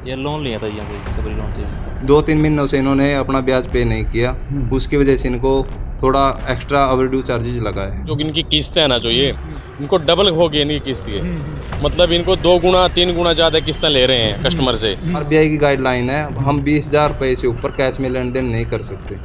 ये लोन लिया था यहाँ से सबरी लोन से। 2-3 महीनों से इन्होंने अपना ब्याज पे नहीं किया, उसकी वजह से इनको थोड़ा एक्स्ट्रा ओवरड्यू चार्जेस लगा है। जो इनकी किस्त है ना, जो ये इनको डबल हो गई इनकी किस्त, ये मतलब इनको 2 गुना 3 गुना ज़्यादा किस्तें ले रहे हैं कस्टमर से। आरबीआई की गाइडलाइन है, हम 20,000 रुपये से ऊपर कैश में लेन देन नहीं कर सकते।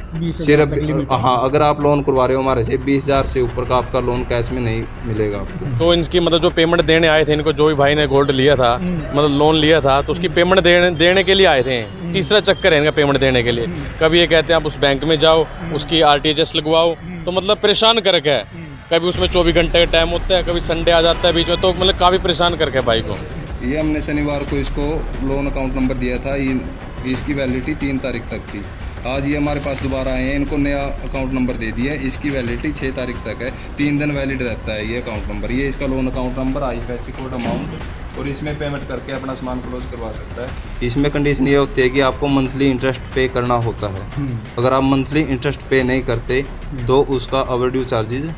सिर्फ हाँ, अगर आप लोन करवा रहे हो हमारे से 20,000 से ऊपर का आपका लोन कैश में नहीं मिलेगा आपको। तो इनकी मतलब जो पेमेंट देने आए थे इनको, जो भी भाई ने गोल्ड लिया था, मतलब लोन लिया था, तो उसकी पेमेंट देने के लिए आए थे। तीसरा चक्कर है इनका पेमेंट देने के लिए। कभी ये कहते हैं आप उस बैंक में जाओ, उसकी आरटीजीएस लगवाओ, तो मतलब परेशान करके है। कभी उसमें 24 घंटे का टाइम होता है, कभी संडे आ जाता है बीच में, तो मतलब काफ़ी परेशान करके भाई को। ये हमने शनिवार को इसको लोन अकाउंट नंबर दिया था, इसकी वैलिडिटी 3 तारीख तक थी। आज ये हमारे पास दोबारा आए हैं, इनको नया अकाउंट नंबर दे दिया है, इसकी वैलिडिटी 6 तारीख तक है। 3 दिन वैलिड रहता है ये अकाउंट नंबर। ये इसका loan account number, IFSC code, amount, और इसमें पेमेंट करके अपना सामान क्लोज करवा सकता है। इसमें कंडीशन ये होती है कि आपको मंथली इंटरेस्ट पे करना होता है। अगर आप मंथली इंटरेस्ट पे नहीं करते तो उसका ओवरड्यू चार्जेस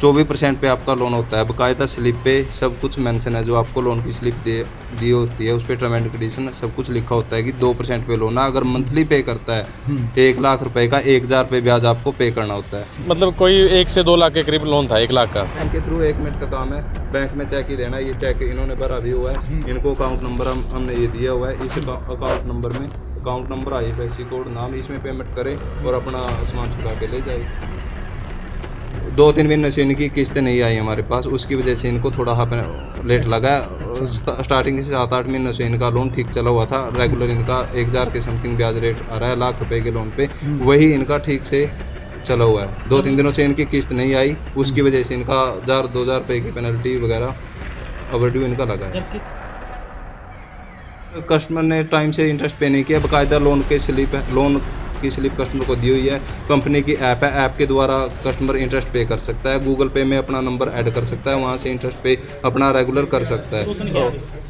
24% पे आपका लोन होता है। बाकायदा स्लिप पे सब कुछ मेंशन है, जो आपको लोन की स्लिप दी होती है उस पर टर्म एंड कंडीशन सब कुछ लिखा होता है कि 2% पे लोन है। अगर मंथली पे करता है 1 लाख रुपए का 1,000 रुपये ब्याज आपको पे करना होता है। मतलब कोई 1 से 2 लाख के करीब लोन था, 1 लाख का। बैंक के थ्रू 1 मिनट का काम है, बैंक में चेक ही देना। ये चेक इन्होंने भरा भी हुआ है, इनको अकाउंट नंबर हमने ये दिया हुआ है। इस अकाउंट नंबर में अकाउंट नंबर, आईएफएससी कोड, नाम, इसमें पेमेंट करें और अपना सामान चुका के ले जाए। 2-3 महीने से इनकी किस्तें नहीं आई हमारे पास, उसकी वजह से इनको थोड़ा लेट लगा है। स्टार्टिंग से 7-8 महीनों से इनका लोन ठीक चला हुआ था। रेगुलर इनका 1,000 के समथिंग ब्याज रेट आ रहा है लाख रुपए के लोन पे, वही इनका ठीक से चला हुआ है। 2-3 दिनों से इनकी किस्त नहीं आई, उसकी वजह से इनका 1,000-2,000 रुपये की पेनल्टी वगैरह ओवरड्यू इनका लगा है। कस्टमर ने टाइम से इंटरेस्ट पे नहीं किया, बाकायदा लोन की स्लिप कस्टमर को दी हुई है। कंपनी की ऐप है, ऐप के द्वारा कस्टमर इंटरेस्ट पे कर सकता है। गूगल पे में अपना नंबर ऐड कर सकता है, वहाँ से इंटरेस्ट पे अपना रेगुलर कर सकता है।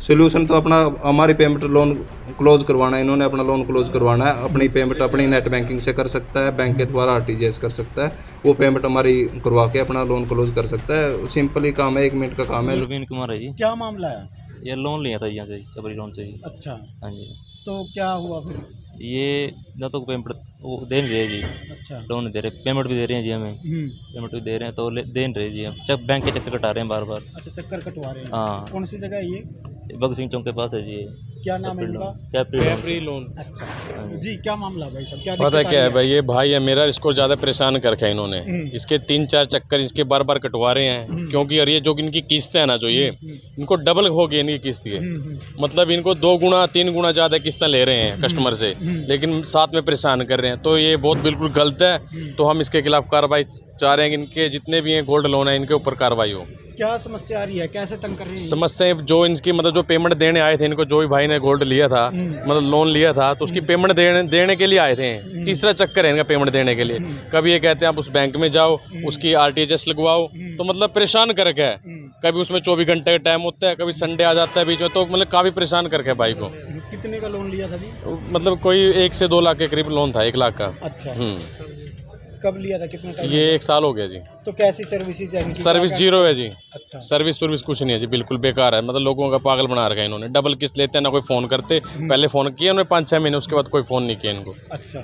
सोल्यूशन तो अपना हमारी पेमेंट लोन क्लोज करवाना है, इन्होंने अपना लोन क्लोज करवाना है। अपनी पेमेंट अपनी नेट बैंकिंग से कर सकता है, बैंक के द्वारा आरटीजीएस कर सकता है, वो पेमेंट हमारी करवा के अपना लोन क्लोज कर सकता है। सिंपल ही काम है, 1 मिनट का काम है। नवीन कुमार है जी। क्या मामला है? ये लोन लिया था यहाँ से सबरी लोन से जी। अच्छा, हाँ जी। तो क्या हुआ फिर? ये ना तो पेमेंट वो दे नहीं रहे जी, अच्छा। लोन नहीं दे रहे, पेमेंट भी दे रहे हैं जी हमें, पेमेंट भी दे रहे हैं तो दे नहीं रहे जी। हम जब बैंक के चक्कर कटा रहे हैं बार बार। अच्छा, चक्कर कटवा रहे हैं। हाँ, कौन सी जगह है ये? भगत सिंह चौक के पास है जी ये। क्या नाम है इनका? कैप्री लोन। अच्छा जी, क्या मामला है भाई साहब? क्या पता दिक्कत क्या आ है रही भाई, ये भाई है मेरा, इसको ज़्यादा परेशान कर रखा है इन्होंने। इसके 3-4 चक्कर इसके बार बार कटवा रहे हैं, क्योंकि यार ये जो इनकी किस्त है ना, जो ये इनको डबल हो गई इनकी किस्त, ये मतलब इनको 2 गुना 3 गुना ज़्यादा किस्तें ले रहे हैं कस्टमर से, लेकिन साथ में परेशान कर रहे हैं। तो ये बहुत बिल्कुल गलत है। तो हम इसके खिलाफ कार्रवाई चाह रहे हैं कि इनके जितने भी हैं गोल्ड लोन है इनके ऊपर कार्रवाई हो। क्या समस्या आ रही है? कैसे तंग कर रही है? समस्याएं जो इनकी मतलब जो पेमेंट देने आए थे इनको, जो भी भाई ने गोल्ड लिया था, मतलब लोन लिया था, तो उसकी पेमेंट देने के लिए आए थे। तीसरा चक्कर है इनका पेमेंट देने के लिए। कभी ये कहते हैं आप उस बैंक में जाओ, उसकी आरटीजीएस लगवाओ, तो मतलब परेशान करके है। कभी उसमें 24 घंटे का टाइम होता है, कभी संडे आ जाता है बीच में, तो मतलब काफ़ी परेशान करके भाई को। कितने का लोन लिया था जी? मतलब कोई 1 से 2 लाख के करीब लोन था, 1 लाख का। अच्छा, कब लिया था? कितने का? ये 1 साल हो गया जी। तो कैसी सर्विसेज है इनकी? सर्विस क्या- जीरो है जी। अच्छा, सर्विस कुछ नहीं है जी, बिल्कुल बेकार है। मतलब लोगों का पागल बना रखा है इन्होंने। डबल किस्त लेते हैं ना, कोई फ़ोन करते, पहले फ़ोन किया उन्होंने 5-6 महीने, उसके बाद कोई फ़ोन नहीं किया इनको। अच्छा।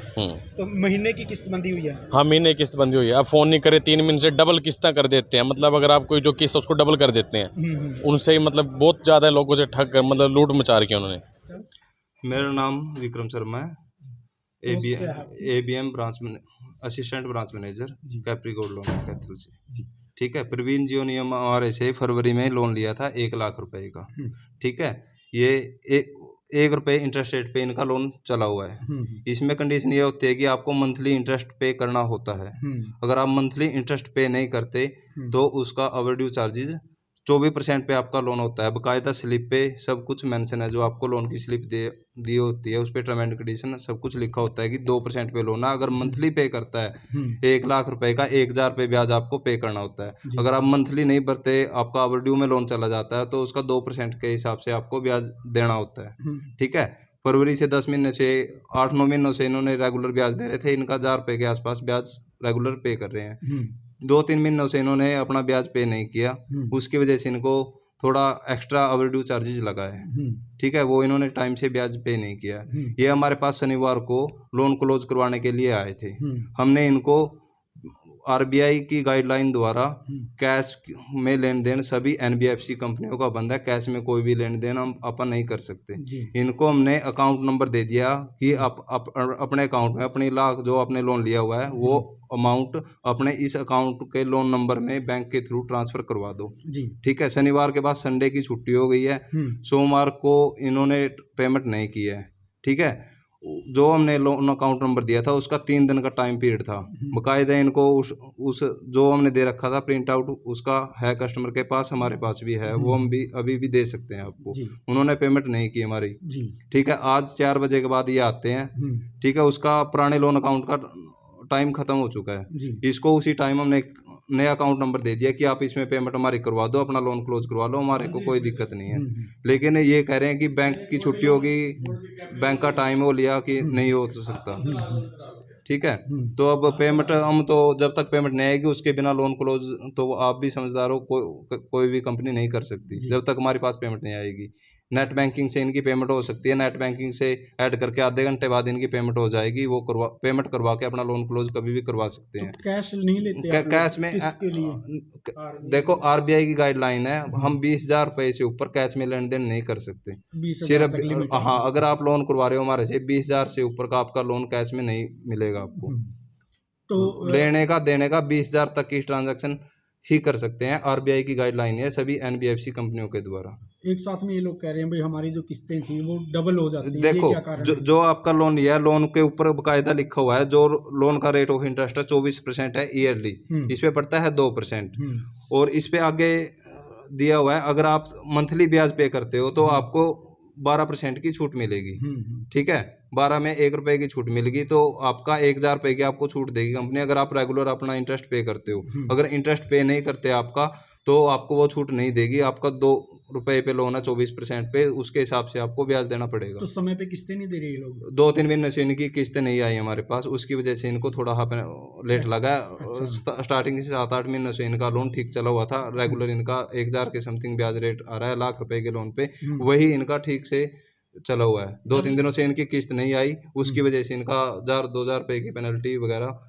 तो महीने की किस्त बंदी हुई है? हाँ, महीने की किस्त बंदी हुई है। अब फ़ोन नहीं करे 3 महीने से डबल किस्तें कर देते हैं। मतलब अगर आप कोई जो किस्त उसको डबल कर देते हैं, उनसे ही मतलब बहुत ज़्यादा लोगों से ठग कर मतलब लूट मचा रखी है उन्होंने। मेरा नाम विक्रम शर्मा है, ABM ब्रांच में assistant branch manager, Capri gold loan Kaithal से। ठीक है, प्रवीण जियो नियम हमारे से फरवरी में लोन लिया था 1 लाख रुपए का। ठीक है, ये 1 रुपये इंटरेस्ट रेट पे इनका लोन चला हुआ है। इसमें कंडीशन ये होती है कि आपको मंथली इंटरेस्ट पे करना होता है। अगर आप मंथली इंटरेस्ट पे नहीं करते तो उसका ओवरड्यू चार्जेस 24% पे आपका लोन होता है। बाकायदा स्लिप पे सब कुछ मेंशन है, जो आपको लोन की स्लिप दी होती है उस पर टर्म एंड कंडीशन सब कुछ लिखा होता है कि 2% पे लोन है। अगर मंथली पे करता है 1 लाख रुपए का 1,000 रुपये ब्याज आपको पे करना होता है। अगर आप मंथली नहीं भरते, आपका ओवरड्यू में लोन चला जाता है, तो उसका 2% के हिसाब से आपको ब्याज देना होता है। ठीक है, फरवरी से 10 महीने से 8-9 महीनों से इन्होंने रेगुलर ब्याज दे रहे थे। इनका 1,000 रुपये के आसपास ब्याज रेगुलर पे कर रहे हैं। 2-3 महीनों से इन्होंने अपना ब्याज पे नहीं किया, उसकी वजह से इनको थोड़ा एक्स्ट्रा ओवरड्यू चार्जेस लगा है। ठीक है, वो इन्होंने टाइम से ब्याज पे नहीं किया। ये हमारे पास शनिवार को लोन क्लोज करवाने के लिए आए थे। हमने इनको आरबीआई की गाइडलाइन द्वारा कैश में लेन देन सभी एनबीएफसी कंपनियों का बंद है, कैश में कोई भी लेन देन हम अपन नहीं कर सकते। इनको हमने अकाउंट नंबर दे दिया कि आप अपने अकाउंट में अपनी लाख जो आपने लोन लिया हुआ है वो अमाउंट अपने इस अकाउंट के लोन नंबर में बैंक के थ्रू ट्रांसफर करवा दो। ठीक है, शनिवार के बाद संडे की छुट्टी हो गई है, सोमवार को इन्होंने पेमेंट नहीं की है। ठीक है, जो हमने लोन अकाउंट नंबर दिया था उसका 3 दिन का टाइम पीरियड था। बाकायदा इनको उस जो हमने दे रखा था प्रिंट आउट उसका है कस्टमर के पास, हमारे पास भी है, वो हम भी अभी भी दे सकते हैं आपको। उन्होंने पेमेंट नहीं की हमारी। ठीक है, आज 4 बजे के बाद ये आते हैं। ठीक है, उसका पुराने लोन अकाउंट का टाइम खत्म हो चुका है। इसको उसी टाइम हमने नया अकाउंट नंबर दे दिया कि आप इसमें पेमेंट हमारी करवा दो, अपना लोन क्लोज करवा लो, हमारे को कोई दिक्कत नहीं है। लेकिन ये कह रहे हैं कि बैंक की छुट्टी होगी, बैंक का टाइम हो लिया कि नहीं हो सकता। ठीक है, तो अब पेमेंट हम तो जब तक पेमेंट नहीं आएगी उसके बिना लोन क्लोज तो आप भी समझदार हो, कोई भी कंपनी नहीं कर सकती जब तक हमारे पास पेमेंट नहीं आएगी। नेट बैंकिंग से इनकी पेमेंट हो सकती है, नेट बैंकिंग से ऐड करके आधे घंटे बाद इनकी पेमेंट हो जाएगी, वो पेमेंट करवा के अपना लोन क्लोज कभी भी करवा सकते हैं। तो कैश नहीं लेते कैश में देखो आरबीआई की गाइडलाइन है, हम 20,000 रुपए से ऊपर कैश में लेन देन नहीं कर सकते। सिर्फ हाँ, अगर आप लोन करवा रहे हो हमारे से 20,000 से ऊपर का आपका लोन कैश में नहीं मिलेगा आपको। तो लेने का देने का 20,000 तक की ट्रांजैक्शन ही कर सकते हैं, आरबीआई की गाइडलाइन है सभी एनबीएफसी कंपनियों के द्वारा। एक साथ में ये लोग कह रहे हैं भाई हमारी जो किस्तें थी वो डबल हो जाती हैं। देखो ये क्या कारण है? जो आपका लोन लिया है लोन के ऊपर बकायदा लिखा हुआ है, जो लोन का रेट ऑफ इंटरेस्ट है 24% है ईयरली, इस पे पड़ता है 2%। और इस पे आगे दिया हुआ है अगर आप मंथली ब्याज पे करते हो तो आपको 12% की छूट मिलेगी। ठीक है, 12 में 1 रुपए की छूट मिलेगी, तो आपका 1,000 रुपए की आपको छूट देगी कंपनी अगर आप रेगुलर अपना इंटरेस्ट पे करते हो। अगर इंटरेस्ट पे नहीं करते आपका तो आपको वो छूट नहीं देगी। आपका 2 रुपए पे लोन है 24% पे, उसके हिसाब से आपको ब्याज देना पड़ेगा। तो समय पे किस्तें नहीं दे रहे लोग? 2-3 महीने से इनकी किस्तें नहीं आई हमारे पास, उसकी वजह से इनको थोड़ा लेट लगा। स्टार्टिंग से 7-8 महीनों से इनका लोन ठीक चला हुआ था, रेगुलर इनका 1,000 के समथिंग ब्याज रेट आ रहा है लाख रुपए के लोन पे, वही इनका ठीक से चला हुआ है। 2-3 दिनों से इनकी किस्त नहीं आई, उसकी वजह से इनका 1,000-2,000 रुपए की पेनल्टी वगैरह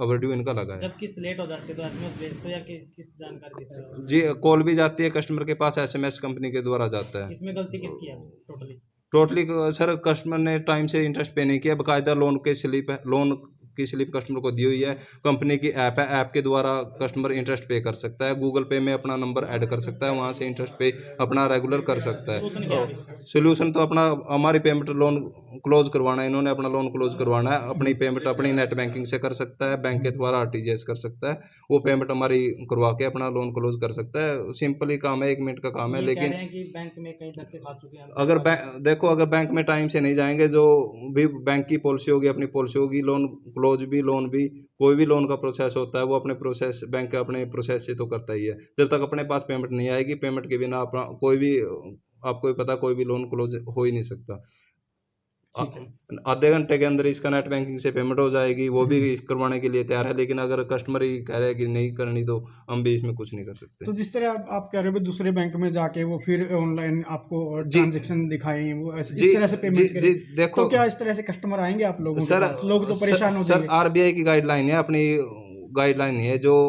ओवरड्यू इनका लगा है। जब किस्त लेट हो जाती है तो एसएमएस भेजते हो या किस जानकारी देते हो? जी, कॉल भी जाती है कस्टमर के पास, एसएमएस कंपनी के द्वारा जाता है। इसमें गलती किसकी है टोटली सर कस्टमर ने टाइम से इंटरेस्ट पे नहीं किया, बकायदा लोन की स्लिप कस्टमर को दी हुई है। कंपनी की ऐप है, ऐप के द्वारा कस्टमर इंटरेस्ट पे कर सकता है, गूगल पे में अपना नंबर ऐड कर सकता है, वहाँ से इंटरेस्ट पे अपना रेगुलर कर सकता है। सोल्यूशन तो अपना हमारी पेमेंट लोन क्लोज करवाना है, इन्होंने अपना लोन क्लोज करवाना है, अपनी पेमेंट अपनी नेट बैंकिंग से कर सकता है, बैंक के द्वारा आरटीजीएस कर सकता है, वो पेमेंट हमारी करवा के अपना लोन क्लोज कर सकता है। सिंपल ही काम है, 1 मिनट का काम है। लेकिन बैंक में कहीं धक्के खा चुके हैं अगर अगर बैंक में टाइम से नहीं जाएंगे, जो भी बैंक की पॉलिसी होगी अपनी पॉलिसी होगी, लोन क्लोज भी लोन भी कोई भी लोन का प्रोसेस होता है वो अपने प्रोसेस बैंक अपने प्रोसेस से तो करता ही है। जब तक अपने पास पेमेंट नहीं आएगी, पेमेंट के बिना अपना कोई भी आपको भी पता कोई भी लोन क्लोज हो ही नहीं सकता। आधे घंटे के अंदर इसका नेट बैंकिंग से पेमेंट हो जाएगी, वो भी करवाने के लिए तैयार है। लेकिन अगर कस्टमर ही कह रहे हैं कि नहीं करनी तो हम भी इसमें कुछ नहीं कर सकते। तो जिस तरह आप कह रहे हो दूसरे बैंक में जाके वो फिर ऑनलाइन आपको ट्रांजैक्शन दिखाएं, वो इस तरह से पेमेंट करें, देखो तो क्या इस तरह से कस्टमर आएंगे आप लोगों के पास? लोग तो परेशान हो जाएंगे। सर आरबीआई की गाइडलाइन है, अपनी गाइडलाइन है, जो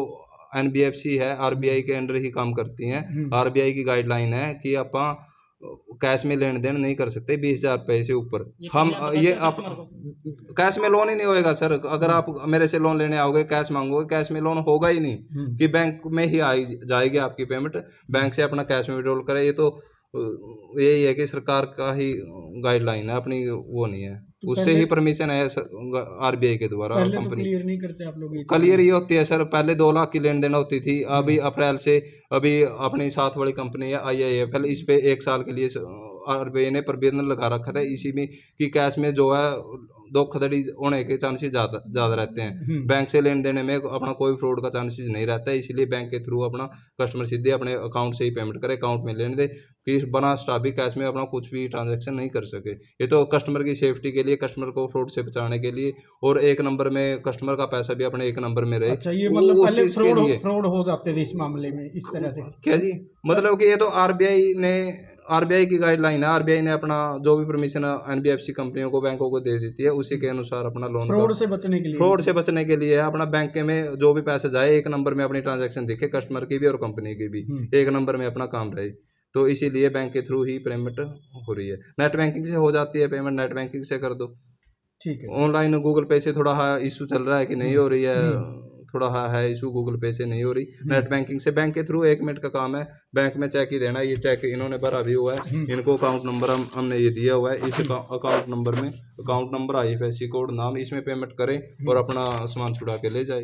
एनबीएफसी है आरबीआई के अंडर ही काम करती हैं। आरबीआई की गाइडलाइन है कि आप कैश में लेन देन नहीं कर सकते 20,000 रुपए से ऊपर। हम ये आप कैश में लोन ही नहीं होएगा सर। अगर आप मेरे से लोन लेने आओगे कैश मांगोगे, कैश में लोन होगा ही नहीं कि बैंक में ही आई जाएगी आपकी पेमेंट, बैंक से अपना कैश में विड्रॉल करे। ये तो यही है कि सरकार का ही गाइडलाइन है, अपनी वो नहीं है, उससे ही परमिशन है आरबीआई के द्वारा। कंपनी क्लियर नहीं करते आप लोग? क्लियर ये होती है सर, पहले 2 लाख की लेन देन होती थी, अभी अप्रैल से अभी अपनी साथ वाली कंपनी है IIFL, इस पे 1 साल के लिए RBI ने प्रतिबंध लगा रखा था इसी में कि कैश में जो है धोखाधड़ी होने के चांसेस ज़्यादा रहते हैं। बैंक से लेन देन में अपना कोई फ्रॉड का चांसेस नहीं रहता है, इसीलिए बैंक के थ्रू अपना कस्टमर सीधे अपने अकाउंट से ही पेमेंट करे, अकाउंट में लेने दे कि बना स्टाफ भी कैश में अपना कुछ भी ट्रांजैक्शन नहीं कर सके। ये तो कस्टमर की सेफ्टी के लिए, कस्टमर को फ्रॉड से बचाने के लिए, और एक नंबर में कस्टमर का पैसा भी अपने एक नंबर में रहे। अच्छा, ये मतलब पहले फ्रॉड हो जाते थे इस मामले में इस तरह से क्या जी? मतलब कि ये तो आरबीआई की गाइडलाइन है। आरबीआई ने अपना जो भी परमिशन एनबीएफसी कंपनियों को, बैंकों को दे देती है, उसी के अनुसार अपना लोन फ्रॉड से बचने के लिए है। अपना बैंक में जो भी पैसे जाए एक नंबर में अपनी ट्रांजैक्शन दिखे, कस्टमर की भी और कंपनी की भी एक नंबर में अपना काम रहे। तो इसीलिए बैंक के थ्रू ही पेमेंट हो रही है। नेट बैंकिंग से हो जाती है पेमेंट, नेट बैंकिंग से कर दो। ठीक है। ऑनलाइन गूगल पे से थोड़ा इशू चल रहा है कि नहीं हो रही है, थोड़ा है इशू, गूगल पे से नहीं हो रही। नेट बैंकिंग से, बैंक के थ्रू 1 मिनट का काम है, बैंक में चेक ही देना। ये चेक इन्होंने भरा भी हुआ है, इनको अकाउंट नंबर हमने ये दिया हुआ है। इस अकाउंट नंबर में, अकाउंट नंबर, IFSC कोड, नाम, इसमें पेमेंट करें और अपना सामान छुड़ा के ले जाए।